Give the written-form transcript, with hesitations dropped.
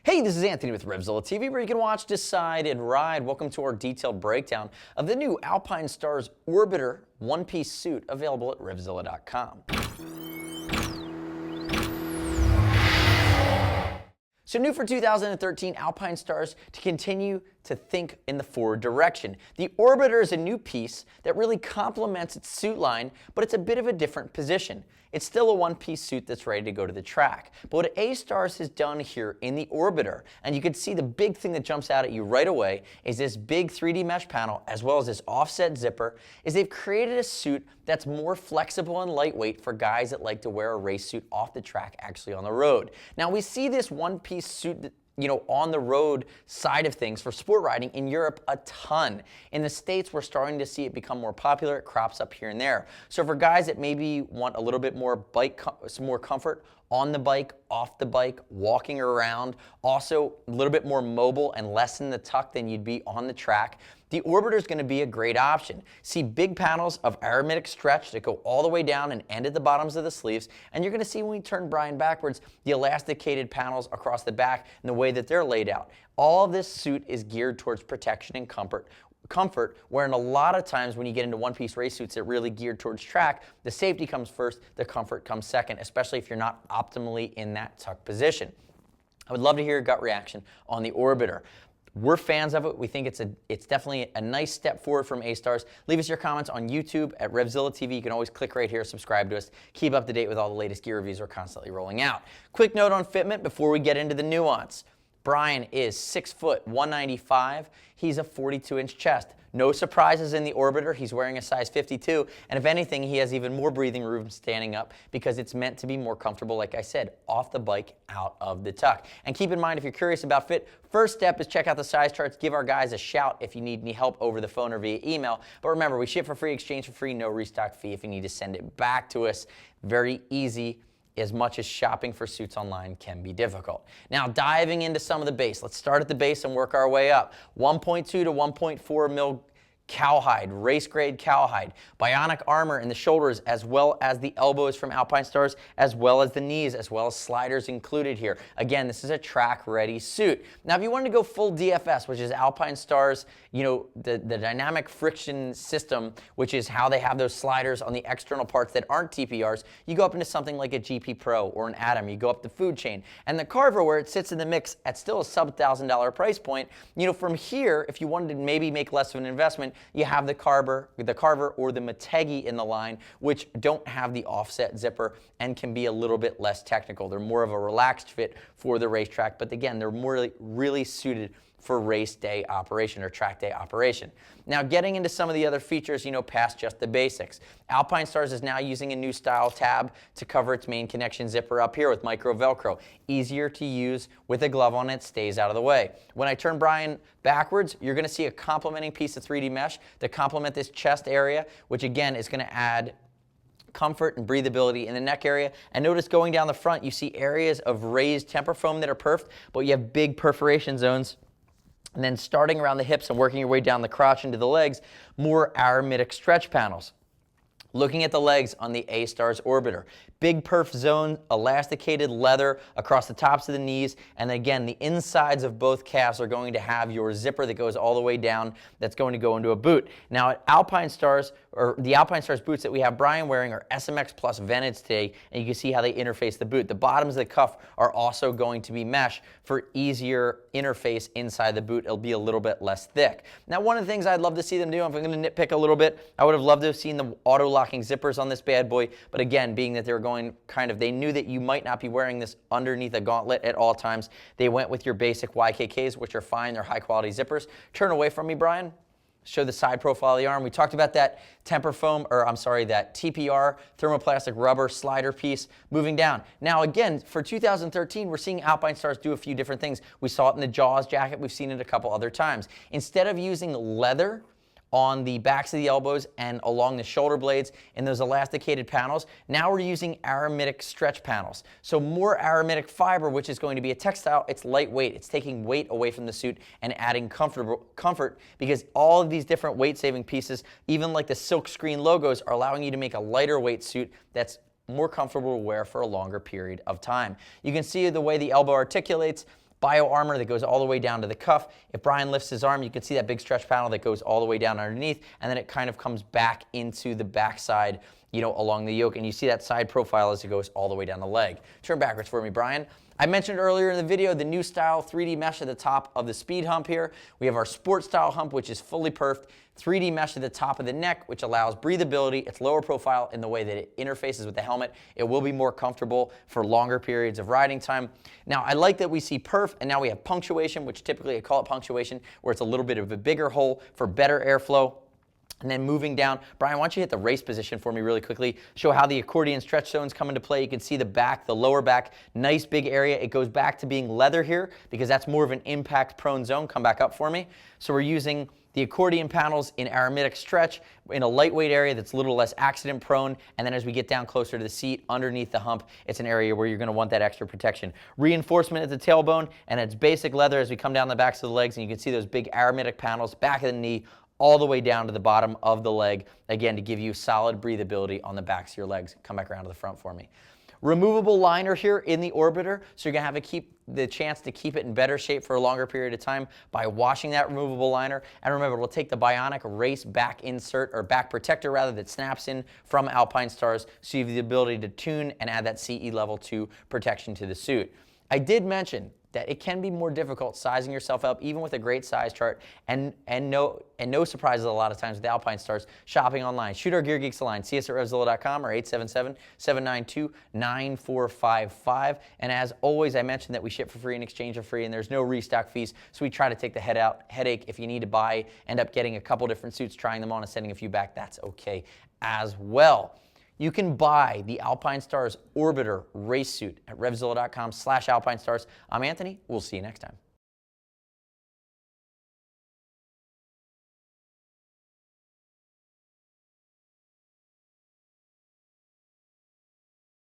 Hey, this is Anthony with RevZilla TV, where you can watch, decide, and ride. Welcome to our detailed breakdown of the new Alpinestars Orbiter one-piece suit available at RevZilla.com. So new for 2013, Alpinestars to continue to think in the forward direction. The Orbiter is a new piece that really complements its suit line, but it's a bit of a different position. It's still a one-piece suit that's ready to go to the track. But what A-Stars has done here in the Orbiter, and you can see the big thing that jumps out at you right away, is this big 3D mesh panel, as well as this offset zipper, is they've created a suit that's more flexible and lightweight for guys that like to wear a race suit off the track, actually on the road. Now we see this one-piece suit on the road side of things for sport riding in Europe a ton. In the States, we're starting to see it become more popular. It crops up here and there. So for guys that maybe want a little bit more some more comfort on the bike, off the bike, walking around, also a little bit more mobile and less in the tuck than you'd be on the track, the Orbiter is going to be a great option. See big panels of aramidic stretch that go all the way down and end at the bottoms of the sleeves, and you're going to see when we turn Brian backwards, the elasticated panels across the back and the way that they're laid out. All of this suit is geared towards protection and comfort, where in a lot of times when you get into one-piece race suits that really geared towards track, the safety comes first, the comfort comes second, especially if you're not optimally in that tuck position. I would love to hear your gut reaction on the Orbiter. We're fans of it. We think it's definitely a nice step forward from A-Stars. Leave us your comments on YouTube at RevZilla TV. You can always click right here, subscribe to us. Keep up to date with all the latest gear reviews we're constantly rolling out. Quick note on fitment before we get into the nuance. Brian is 6 foot, 195. He's a 42-inch chest. No surprises in the Orbiter. He's wearing a size 52, and if anything, he has even more breathing room standing up because it's meant to be more comfortable, like I said, off the bike, out of the tuck. And keep in mind, if you're curious about fit, first step is check out the size charts. Give our guys a shout if you need any help over the phone or via email. But remember, we ship for free, exchange for free, no restock fee if you need to send it back to us. Very easy, as much as shopping for suits online can be difficult. Now diving into some of the base. Let's start at the base and work our way up. 1.2 to 1.4 mil cowhide, race grade cowhide, bionic armor in the shoulders as well as the elbows from Alpinestars, as well as the knees, as well as sliders included here. Again, this is a track ready suit. Now if you wanted to go full DFS, which is Alpinestars, the dynamic friction system, which is how they have those sliders on the external parts that aren't TPRs, you go up into something like a GP Pro or an Atom, you go up the food chain. And the Carver, where it sits in the mix at still a sub $1,000 price point, from here, if you wanted to maybe make less of an investment, you have the Carver or the Motegi in the line, which don't have the offset zipper and can be a little bit less technical. They're more of a relaxed fit for the racetrack, but again, they're more really suited for race day operation or track day operation. Now getting into some of the other features, past just the basics. Alpinestars is now using a new style tab to cover its main connection zipper up here with micro Velcro. Easier to use with a glove on it, stays out of the way. When I turn Brian backwards, you're going to see a complementing piece of 3D mesh to complement this chest area, which again is going to add comfort and breathability in the neck area. And notice going down the front, you see areas of raised temper foam that are perfed, but you have big perforation zones. And then starting around the hips and working your way down the crotch into the legs, more aramidic stretch panels. Looking at the legs on the A-Stars Orbiter, big perf zone, elasticated leather across the tops of the knees, and again, the insides of both calves are going to have your zipper that goes all the way down that's going to go into a boot. Now at Alpinestars, or the Alpinestars boots that we have Brian wearing are SMX Plus vented today, and you can see how they interface the boot. The bottoms of the cuff are also going to be mesh for easier interface inside the boot. It'll be a little bit less thick. Now one of the things I'd love to see them do, if I'm going to nitpick a little bit, I would have loved to have seen the auto-locking zippers on this bad boy, but again, being that they were going they knew that you might not be wearing this underneath a gauntlet at all times, they went with your basic YKKs, which are fine, they're high quality zippers. Turn away from me, Brian. Show the side profile of the arm. We talked about that temper foam, that TPR, thermoplastic rubber slider piece moving down. Now again, for 2013, we're seeing Alpinestars do a few different things. We saw it in the Jaws jacket, we've seen it a couple other times. Instead of using leather on the backs of the elbows and along the shoulder blades in those elasticated panels, now we're using aramidic stretch panels. So more aramidic fiber, which is going to be a textile. It's lightweight. It's taking weight away from the suit and adding comfort, because all of these different weight-saving pieces, even like the silk screen logos, are allowing you to make a lighter weight suit that's more comfortable to wear for a longer period of time. You can see the way the elbow articulates. bio armor that goes all the way down to the cuff. If Brian lifts his arm, you can see that big stretch panel that goes all the way down underneath, and then it kind of comes back into the backside, along the yoke, and you see that side profile as it goes all the way down the leg. Turn backwards for me, Brian. I mentioned earlier in the video the new style 3D mesh at the top of the speed hump here. We have our sport style hump, which is fully perfed, 3D mesh at the top of the neck, which allows breathability. It's lower profile in the way that it interfaces with the helmet. It will be more comfortable for longer periods of riding time. Now, I like that we see perf, and now we have punctuation, which typically I call it punctuation, where it's a little bit of a bigger hole for better airflow. And then moving down, Brian, why don't you hit the race position for me really quickly, show how the accordion stretch zones come into play. You can see the back, the lower back, nice big area. It goes back to being leather here because that's more of an impact prone zone. Come back up for me. So we're using the accordion panels in aramidic stretch in a lightweight area that's a little less accident prone, and then as we get down closer to the seat, underneath the hump, it's an area where you're going to want that extra protection. Reinforcement at the tailbone, and it's basic leather as we come down the backs of the legs, and you can see those big aramidic panels, back of the knee, all the way down to the bottom of the leg, again, to give you solid breathability on the backs of your legs. Come back around to the front for me. Removable liner here in the Orbiter, so you're going to have the chance to keep it in better shape for a longer period of time by washing that removable liner. And remember, we'll take the Bionic Race back insert, or back protector rather, that snaps in from Alpinestars, so you have the ability to tune and add that CE level 2 protection to the suit. I did mention that it can be more difficult sizing yourself up, even with a great size chart, and no surprises a lot of times with Alpinestars shopping online. Shoot our Gear Geeks a line. See us at RevZilla.com or 877-792-9455. And as always, I mentioned that we ship for free and exchange for free, and there's no restock fees, so we try to take the headache. If you need to buy, end up getting a couple different suits, trying them on and sending a few back, that's okay as well. You can buy the Alpinestars Orbiter Race Suit at RevZilla.com/Alpinestars. I'm Anthony. We'll see you next time.